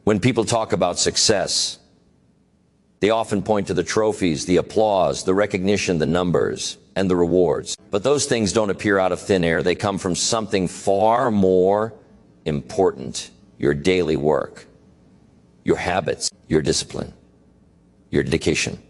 When people talk about success, they often point to the trophies, the applause, the recognition, the numbers, and the rewards. But those things don't appear out of thin air. They come from something far more important: your daily work, your habits, your discipline, your dedication,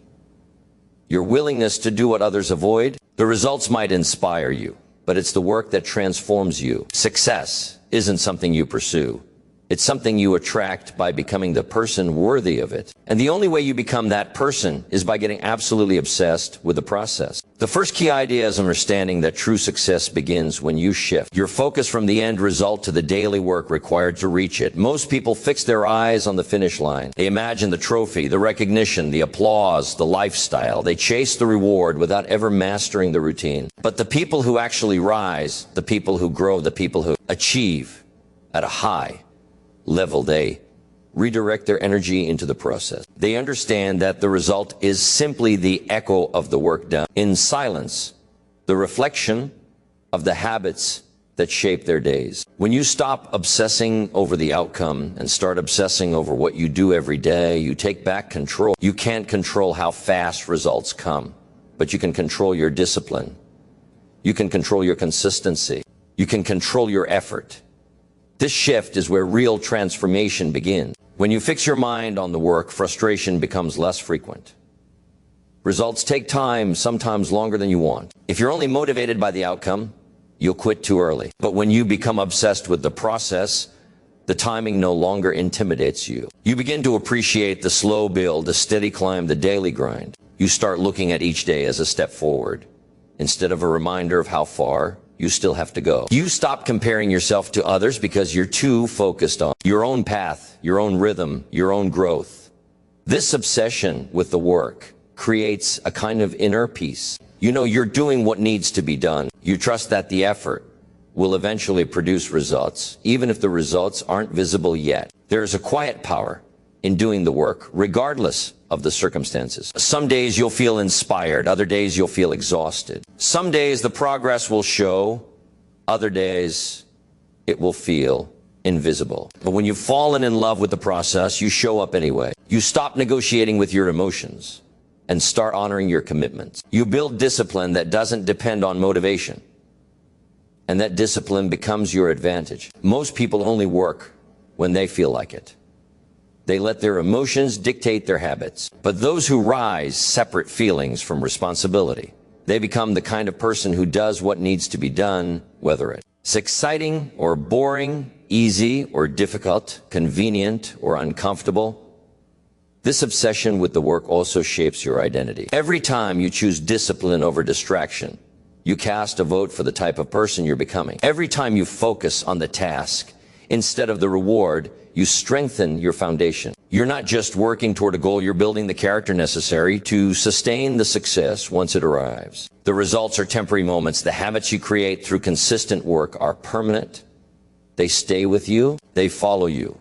your willingness to do what others avoid. The results might inspire you, but it's the work that transforms you. Success isn't something you pursue. It's something you attract by becoming the person worthy of it. And the only way you become that person is by getting absolutely obsessed with the process. The first key idea is understanding that true success begins when you shift your focus from the end result to the daily work required to reach it. Most people fix their eyes on the finish line. They imagine the trophy, the recognition, the applause, the lifestyle. They chase the reward without ever mastering the routine. But the people who actually rise, the people who grow, the people who achieve at a high level, they redirect their energy into the process. They understand that the result is simply the echo of the work done in silence, the reflection of the habits that shape their days. When you stop obsessing over the outcome and start obsessing over what you do every day, you take back control. You can't control how fast results come, but you can control your discipline. You can control your consistency. You can control your effort. This shift is where real transformation begins. When you fix your mind on the work, frustration becomes less frequent. Results take time, sometimes longer than you want. If you're only motivated by the outcome, you'll quit too early. But when you become obsessed with the process, the timing no longer intimidates you. You begin to appreciate the slow build, the steady climb, the daily grind. You start looking at each day as a step forward, instead of a reminder of how far you still have to go. You stop comparing yourself to others because you're too focused on your own path, your own rhythm, your own growth. This obsession with the work creates a kind of inner peace. You know you're doing what needs to be done. You trust that the effort will eventually produce results, even if the results aren't visible yet. There is a quiet power in doing the work, regardless of the circumstances. Some days you'll feel inspired, other days you'll feel exhausted. Some days the progress will show, other days it will feel invisible. But when you've fallen in love with the process, you show up anyway. You stop negotiating with your emotions and start honoring your commitments. You build discipline that doesn't depend on motivation, and that discipline becomes your advantage. Most people only work when they feel like it. They let their emotions dictate their habits. But those who rise separate feelings from responsibility. They become the kind of person who does what needs to be done, whether it's exciting or boring, easy or difficult, convenient or uncomfortable. This obsession with the work also shapes your identity. Every time you choose discipline over distraction, you cast a vote for the type of person you're becoming. Every time you focus on the task instead of the reward, you strengthen your foundation. You're not just working toward a goal, you're building the character necessary to sustain the success once it arrives. The results are temporary moments. The habits you create through consistent work are permanent. They stay with you. They follow you.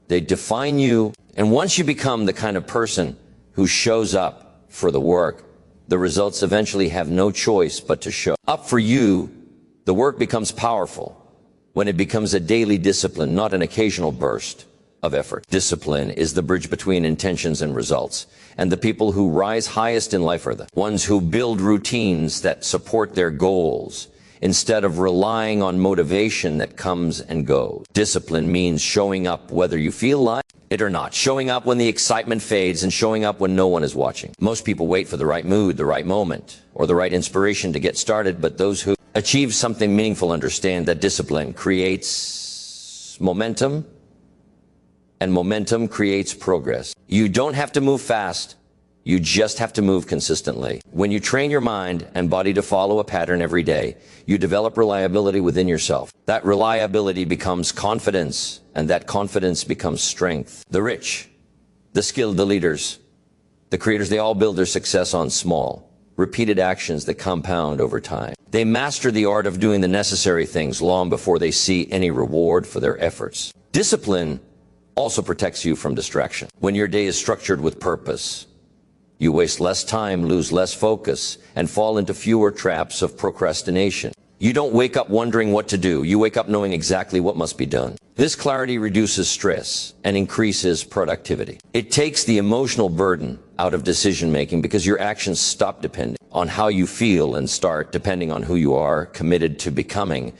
They define you. And once you become the kind of person who shows up for the work, the results eventually have no choice but to show up for you. The work becomes powerful when it becomes a daily discipline, not an occasional burst of effort. Discipline is the bridge between intentions and results. And the people who rise highest in life are the ones who build routines that support their goals instead of relying on motivation that comes and goes. Discipline means showing up whether you feel like it or not. Showing up when the excitement fades and showing up when no one is watching. Most people wait for the right mood, the right moment, or the right inspiration to get started, but those who achieve something meaningful understand that discipline creates momentum, and momentum creates progress. You don't have to move fast. You just have to move consistently. When you train your mind and body to follow a pattern every day, you develop reliability within yourself. That reliability becomes confidence, and that confidence becomes strength. The rich, the skilled, the leaders, the creators, they all build their success on small, repeated actions that compound over time. They master the art of doing the necessary things long before they see any reward for their efforts. Discipline also protects you from distraction. When your day is structured with purpose, you waste less time, lose less focus, and fall into fewer traps of procrastination. You don't wake up wondering what to do. You wake up knowing exactly what must be done. This clarity reduces stress and increases productivity. It takes the emotional burden out of decision-making because your actions stop depending on how you feel and start depending on who you are committed to becoming.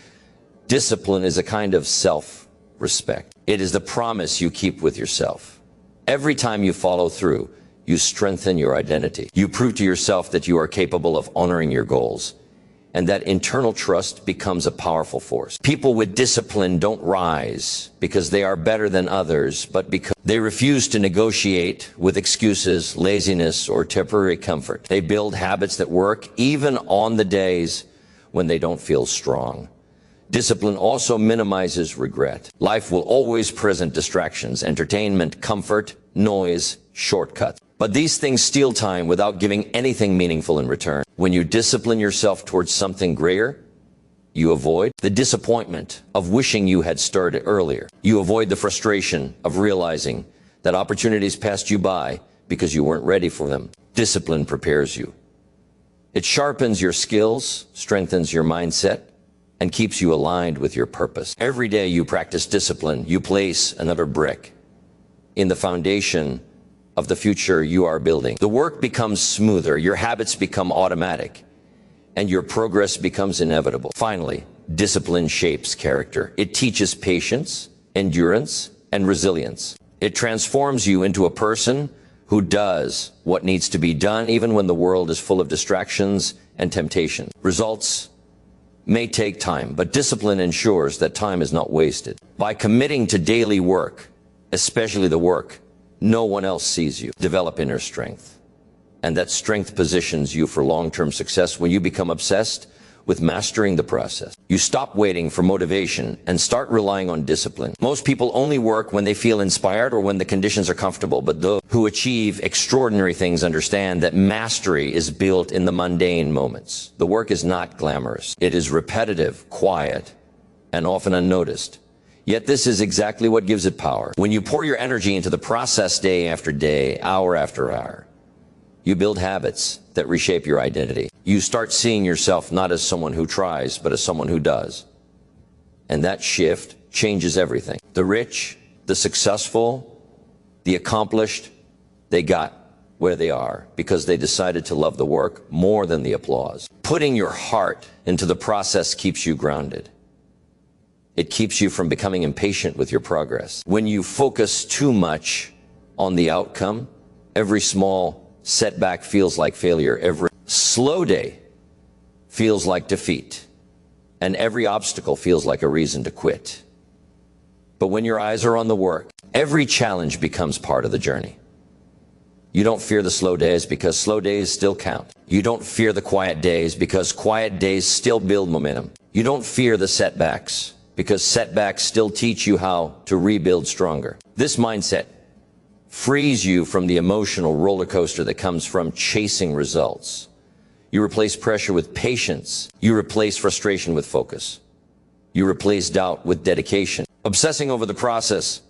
Discipline is a kind of self-respect. It is the promise you keep with yourself. Every time you follow through, you strengthen your identity. You prove to yourself that you are capable of honoring your goals, and that internal trust becomes a powerful force. People with discipline don't rise because they are better than others, but because they refuse to negotiate with excuses, laziness, or temporary comfort. They build habits that work even on the days when they don't feel strong. Discipline also minimizes regret. Life will always present distractions, entertainment, comfort, noise, shortcuts. But these things steal time without giving anything meaningful in return. When you discipline yourself towards something greater, you avoid the disappointment of wishing you had started earlier. You avoid the frustration of realizing that opportunities passed you by because you weren't ready for them. Discipline prepares you. It sharpens your skills, strengthens your mindset, and keeps you aligned with your purpose. Every day you practice discipline, you place another brick in the foundation of the future you are building. The work becomes smoother, your habits become automatic, and your progress becomes inevitable. Finally, discipline shapes character. It teaches patience, endurance, and resilience. It transforms you into a person who does what needs to be done even when the world is full of distractions and temptations. Results may take time, but discipline ensures that time is not wasted. By committing to daily work, especially the work no one else sees you, develop inner strength. And that strength positions you for long-term success when you become obsessed with mastering the process. You stop waiting for motivation and start relying on discipline. Most people only work when they feel inspired or when the conditions are comfortable, but those who achieve extraordinary things understand that mastery is built in the mundane moments. The work is not glamorous. It is repetitive, quiet, and often unnoticed. Yet this is exactly what gives it power. When you pour your energy into the process day after day, hour after hour, you build habits that reshape your identity. You start seeing yourself not as someone who tries, but as someone who does. And that shift changes everything. The rich, the successful, the accomplished, they got where they are because they decided to love the work more than the applause. Putting your heart into the process keeps you grounded. It keeps you from becoming impatient with your progress. When you focus too much on the outcome, every small setback feels like failure. Every slow day feels like defeat. And every obstacle feels like a reason to quit. But when your eyes are on the work, every challenge becomes part of the journey. You don't fear the slow days because slow days still count. You don't fear the quiet days because quiet days still build momentum. You don't fear the setbacks because setbacks still teach you how to rebuild stronger. This mindset frees you from the emotional roller coaster that comes from chasing results. You replace pressure with patience. You replace frustration with focus. You replace doubt with dedication. Obsessing over the process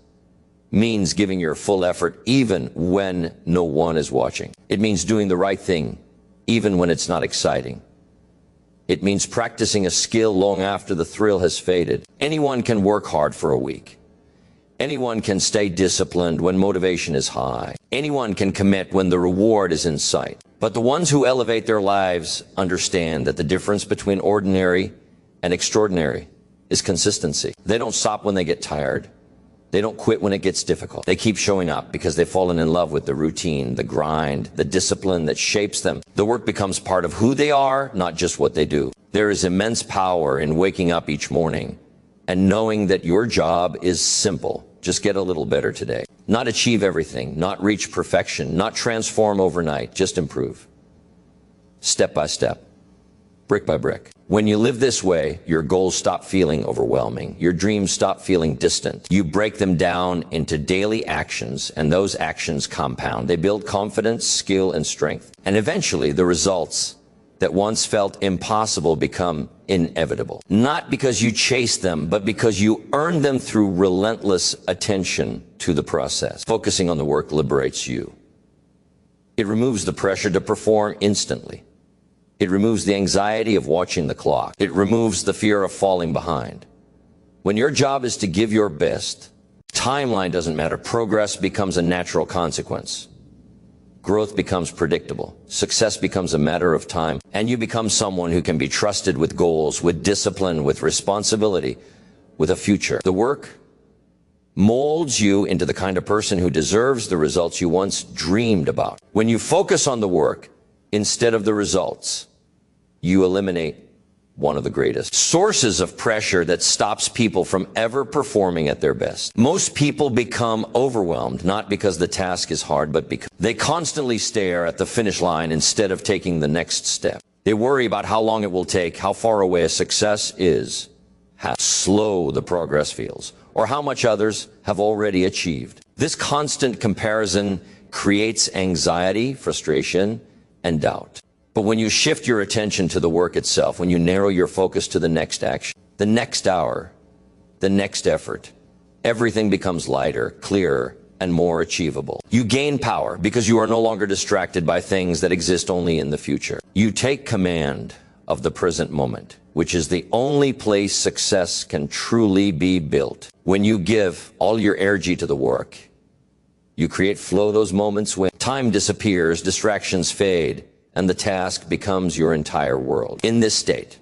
means giving your full effort even when no one is watching. It means doing the right thing even when it's not exciting. It means practicing a skill long after the thrill has faded. Anyone can work hard for a week. Anyone can stay disciplined when motivation is high. Anyone can commit when the reward is in sight. But the ones who elevate their lives understand that the difference between ordinary and extraordinary is consistency. They don't stop when they get tired. They don't quit when it gets difficult. They keep showing up because they've fallen in love with the routine, the grind, the discipline that shapes them. The work becomes part of who they are, not just what they do. There is immense power in waking up each morning and knowing that your job is simple. Just get a little better today. Not achieve everything, not reach perfection, not transform overnight, just improve. Step by step, brick by brick. When you live this way, your goals stop feeling overwhelming. Your dreams stop feeling distant. You break them down into daily actions, and those actions compound. They build confidence, skill, and strength. And eventually, the results that once felt impossible become inevitable. Not because you chase them, but because you earn them through relentless attention to the process. Focusing on the work liberates you. It removes the pressure to perform instantly. It removes the anxiety of watching the clock. It removes the fear of falling behind. When your job is to give your best, timeline doesn't matter. Progress becomes a natural consequence. Growth becomes predictable. Success becomes a matter of time. And you become someone who can be trusted with goals, with discipline, with responsibility, with a future. The work molds you into the kind of person who deserves the results you once dreamed about. When you focus on the work instead of the results, you eliminate one of the greatest sources of pressure that stops people from ever performing at their best. Most people become overwhelmed, not because the task is hard, but because they constantly stare at the finish line instead of taking the next step. They worry about how long it will take, how far away a success is, how slow the progress feels, or how much others have already achieved. This constant comparison creates anxiety, frustration, and doubt. But when you shift your attention to the work itself, when you narrow your focus to the next action, the next hour, the next effort, everything becomes lighter, clearer, and more achievable. You gain power because you are no longer distracted by things that exist only in the future. You take command of the present moment, which is the only place success can truly be built. When you give all your energy to the work, you create flow, those moments when time disappears, distractions fade, and the task becomes your entire world. In this state,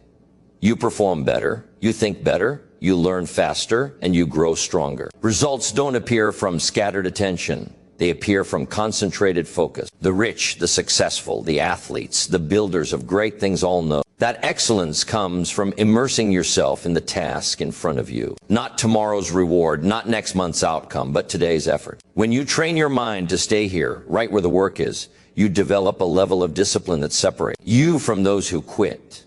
you perform better, you think better, you learn faster, and you grow stronger. Results don't appear from scattered attention. They appear from concentrated focus. The rich, the successful, the athletes, the builders of great things all know that excellence comes from immersing yourself in the task in front of you. Not tomorrow's reward, not next month's outcome, but today's effort. When you train your mind to stay here, right where the work is, you develop a level of discipline that separates you from those who quit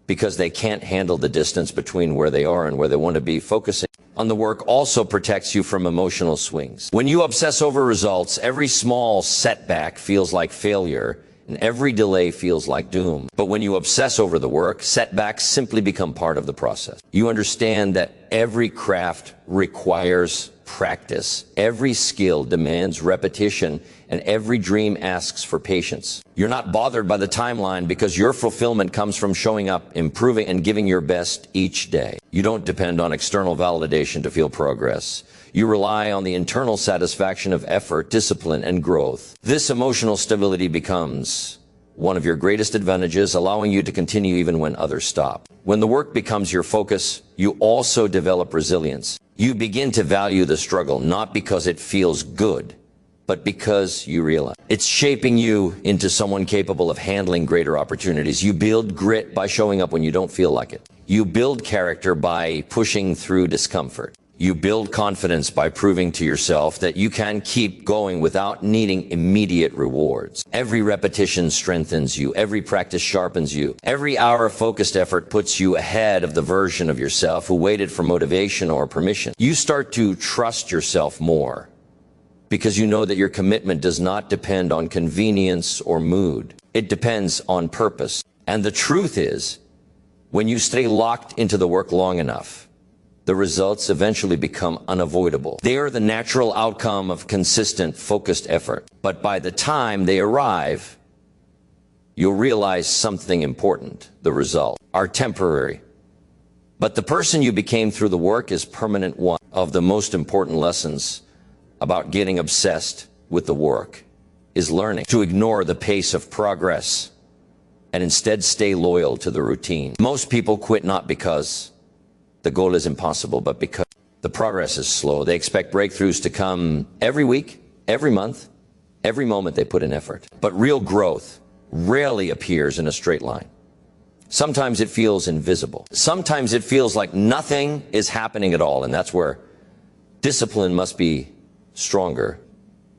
because they can't handle the distance between where they are and where they want to be. Focusing on the work also protects you from emotional swings. When you obsess over results, every small setback feels like failure and every delay feels like doom. But when you obsess over the work, setbacks simply become part of the process. You understand that every craft requires practice, every skill demands repetition, and every dream asks for patience. You're not bothered by the timeline because your fulfillment comes from showing up, improving, and giving your best each day. You don't depend on external validation to feel progress. You rely on the internal satisfaction of effort, discipline, and growth. This emotional stability becomes one of your greatest advantages, allowing you to continue even when others stop. When the work becomes your focus, you also develop resilience. You begin to value the struggle, not because it feels good, but because you realize it's shaping you into someone capable of handling greater opportunities. You build grit by showing up when you don't feel like it. You build character by pushing through discomfort. You build confidence by proving to yourself that you can keep going without needing immediate rewards. Every repetition strengthens you. Every practice sharpens you. Every hour of focused effort puts you ahead of the version of yourself who waited for motivation or permission. You start to trust yourself more because you know that your commitment does not depend on convenience or mood. It depends on purpose. And the truth is, when you stay locked into the work long enough, the results eventually become unavoidable. They are the natural outcome of consistent, focused effort. But by the time they arrive, you'll realize something important. The results are temporary. But the person you became through the work is permanent. One of the most important lessons about getting obsessed with the work is learning to ignore the pace of progress and instead stay loyal to the routine. Most people quit not because the goal is impossible, but because the progress is slow. They expect breakthroughs to come every week, every month, every moment they put in effort. But real growth rarely appears in a straight line. Sometimes it feels invisible. Sometimes it feels like nothing is happening at all, and that's where discipline must be stronger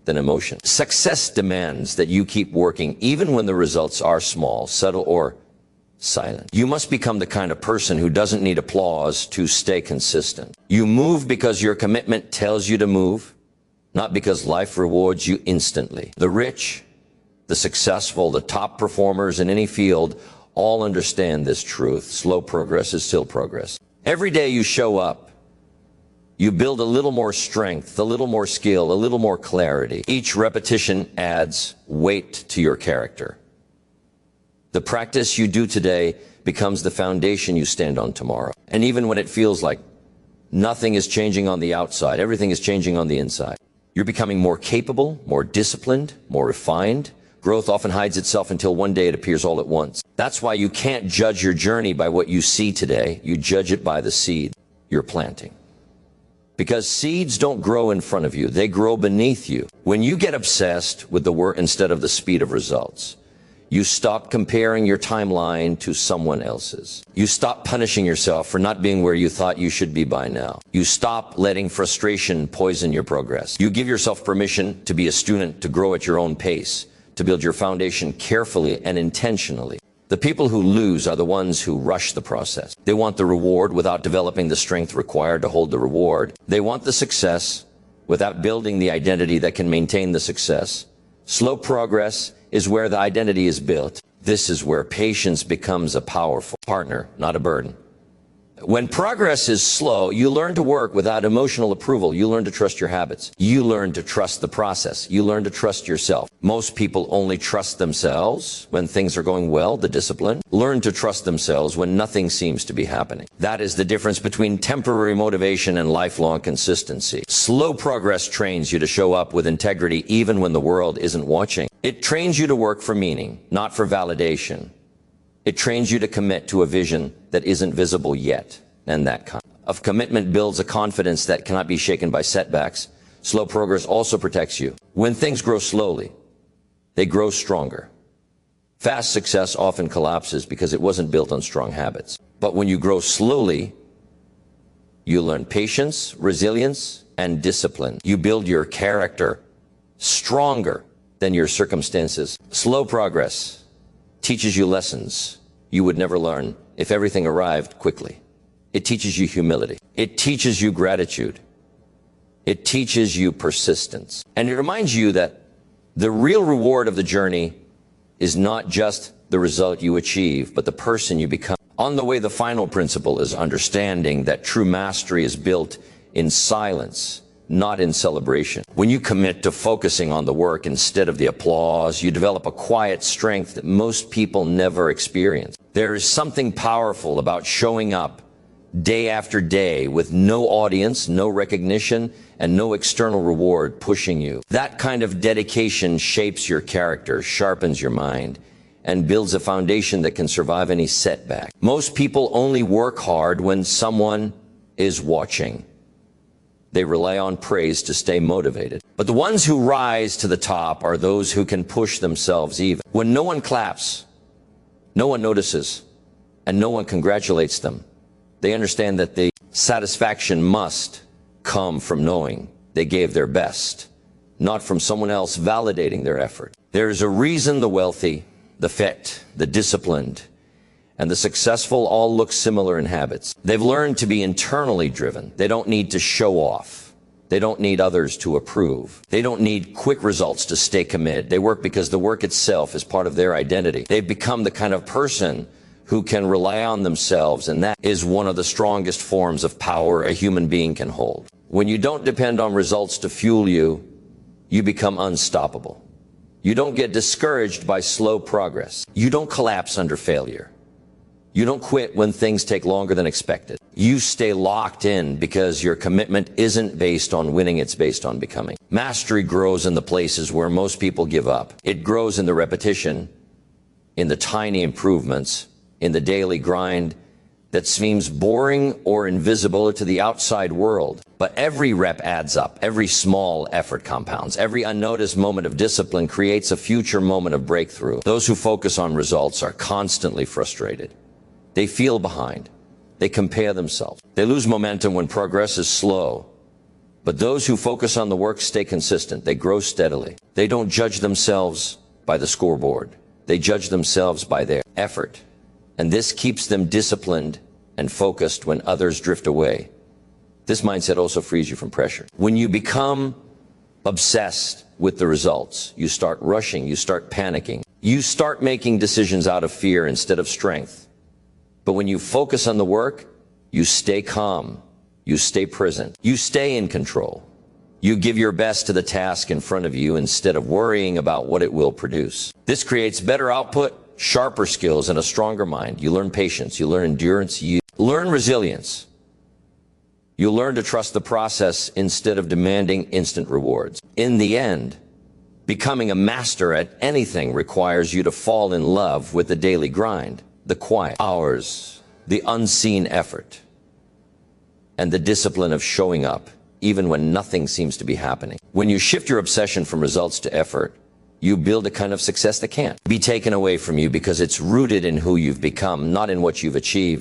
than emotion. Success demands that you keep working even when the results are small, subtle, or silent. You must become the kind of person who doesn't need applause to stay consistent. You move because your commitment tells you to move, not because life rewards you instantly. The rich, the successful, the top performers in any field all understand this truth. Slow progress is still progress. Every day you show up, you build a little more strength, a little more skill, a little more clarity. Each repetition adds weight to your character. The practice you do today becomes the foundation you stand on tomorrow. And even when it feels like Nothing is changing on the outside. Everything is changing on the inside. You're becoming more capable, more disciplined, more refined. Growth often hides itself until one day it appears all at once. That's why you can't judge your journey by what you see today. You judge it by the seed you're planting. Because seeds don't grow in front of you. They grow beneath you. When you get obsessed with the work instead of the speed of results, you stop comparing your timeline to someone else's. You stop punishing yourself for not being where you thought you should be by now. You stop letting frustration poison your progress. You give yourself permission to be a student, to grow at your own pace, to build your foundation carefully and intentionally. The people who lose are the ones who rush the process. They want the reward without developing the strength required to hold the reward. They want the success without building the identity that can maintain the success. Slow progress is where the identity is built. This is where patience becomes a powerful partner, not a burden. When progress is slow, you learn to work without emotional approval. You learn to trust your habits. You learn to trust the process. You learn to trust yourself. Most people only trust themselves when things are going well, the discipline. Learn to trust themselves when nothing seems to be happening. That is the difference between temporary motivation and lifelong consistency. Slow progress trains you to show up with integrity even when the world isn't watching. It trains you to work for meaning, not for validation. It trains you to commit to a vision that isn't visible yet, and that kind of commitment builds a confidence that cannot be shaken by setbacks. Slow progress also protects you. When things grow slowly, they grow stronger. Fast success often collapses because it wasn't built on strong habits. But when you grow slowly, you learn patience, resilience, and discipline. You build your character stronger than your circumstances. Slow progress teaches you lessons you would never learn if everything arrived quickly. It teaches you humility. It teaches you gratitude. It teaches you persistence. And it reminds you that the real reward of the journey is not just the result you achieve, but the person you become. On the way, the final principle is understanding that true mastery is built in silence, not in celebration. When you commit to focusing on the work instead of the applause, you develop a quiet strength that most people never experience. There is something powerful about showing up day after day with no audience, no recognition, and no external reward pushing you. That kind of dedication shapes your character, sharpens your mind, and builds a foundation that can survive any setback. Most people only work hard when someone is watching. They rely on praise to stay motivated. But the ones who rise to the top are those who can push themselves even. When no one claps, no one notices, and no one congratulates them, they understand that the satisfaction must come from knowing they gave their best, not from someone else validating their effort. There is a reason the wealthy, the fit, the disciplined, and the successful all look similar in habits. They've learned to be internally driven. They don't need to show off. They don't need others to approve. They don't need quick results to stay committed. They work because the work itself is part of their identity. They've become the kind of person who can rely on themselves, and that is one of the strongest forms of power a human being can hold. When you don't depend on results to fuel you, you become unstoppable. You don't get discouraged by slow progress. You don't collapse under failure. You don't quit when things take longer than expected. You stay locked in because your commitment isn't based on winning, it's based on becoming. Mastery grows in the places where most people give up. It grows in the repetition, in the tiny improvements, in the daily grind that seems boring or invisible to the outside world. But every rep adds up. Every small effort compounds. Every unnoticed moment of discipline creates a future moment of breakthrough. Those who focus on results are constantly frustrated. They feel behind. They compare themselves. They lose momentum when progress is slow. But those who focus on the work stay consistent. They grow steadily. They don't judge themselves by the scoreboard. They judge themselves by their effort. And this keeps them disciplined and focused when others drift away. This mindset also frees you from pressure. When you become obsessed with the results, you start rushing, you start panicking. You start making decisions out of fear instead of strength. But when you focus on the work, you stay calm, you stay present, you stay in control. You give your best to the task in front of you instead of worrying about what it will produce. This creates better output, sharper skills, and a stronger mind. You learn patience, you learn endurance, you learn resilience. You'll learn to trust the process instead of demanding instant rewards. In the end, becoming a master at anything requires you to fall in love with the daily grind, the quiet hours, the unseen effort, and the discipline of showing up, even when nothing seems to be happening. When you shift your obsession from results to effort, you build a kind of success that can't be taken away from you because it's rooted in who you've become, not in what you've achieved.